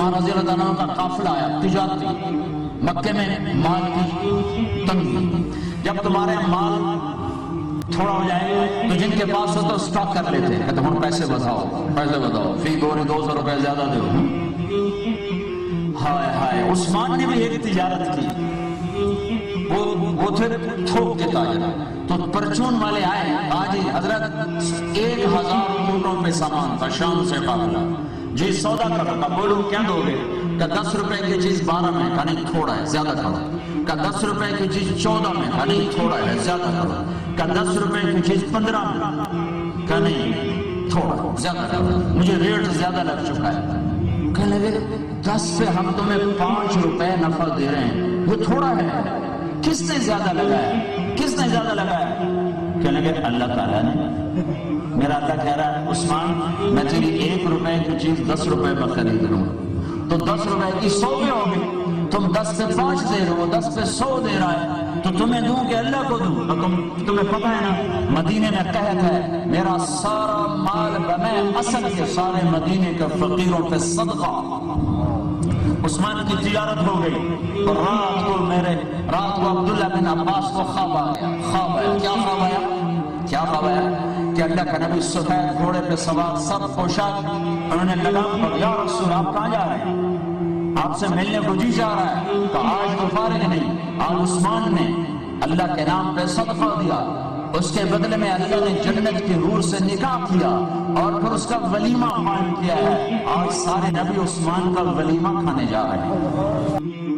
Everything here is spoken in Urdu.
عثمان رضی اللہ عنہ کا قافلہ آیا تجارتی، مکے میں مال کی تنگی، جب تمہارے مال تھوڑا ہو جائے تو جن کے پاس ہو تو سٹاک کر لیتے، کہتے ہم پیسے بتاؤ فی گوری 200 روپے زیادہ دو۔ ہائے ہائے، عثمان نے بھی ایک تجارت کی، وہ تھے تھوک کے تاجر، تو پرچون والے آئے، آج حضرت 1000 اونٹوں پہ سامان تھا، شام سے قافلہ، جی سودا کرو، بولو کیا دو گے؟ کہ 10 روپے کی چیز 12 میں، کہا نہیں تھوڑا ہے زیادہ کرو، کہ 10 روپے کی چیز 14 میں، کہا نہیں تھوڑا ہے زیادہ کرو، کہ 10 روپے کی چیز 15 میں، کہا نہیں تھوڑا زیادہ کرو، مجھے ریٹ زیادہ لگ چکا ہے۔ کہنے لگے 10 پہ ہم تمہیں 5 روپے نفع دے رہے ہیں، یہ تھوڑا ہے، کس نے زیادہ لگایا؟ کس نے زیادہ لگایا؟ کہنے لگے اللہ تعالیٰ نے۔ میرا اللہ کہہ رہا ہے عثمان میں تیری 1 روپے کی چیز 10 روپے میں خرید لوں، تو 10 روپے کی 100 میں ہوگی، تم 10 پہ 5 دے رہے ہو، 10 پہ 100 دے رہا ہے، تو تمہیں دوں کہ اللہ کو دوں؟ تمہیں پتہ ہے نا مدینے میں قحط ہے، میرا سارا مال بمیں اصل کے سارے مدینے کے فقیروں پہ صدقہ۔ عثمان کی تجارت ہو گئی، اور رات کو عبداللہ بن عباس کو خواب آیا، کیا خواب آیا کہ اللہ کا نبی سفید گھوڑے پہ سوار، سب پوشاک، انہوں نے لگام پڑ، یا رسول آپ کہاں جا رہے ہیں؟ آپ سے ملنے کو جی چاہ رہا ہے، کہ آج تو فارغ نہیں، آج عثمان نے اللہ کے نام پہ صدقہ دیا، اس کے بدلے میں اللہ نے جنت کی حور سے نکاح کیا، اور پھر اس کا ولیمہ قائم کیا ہے، آج سارے نبی عثمان کا ولیمہ کھانے جا رہے ہیں۔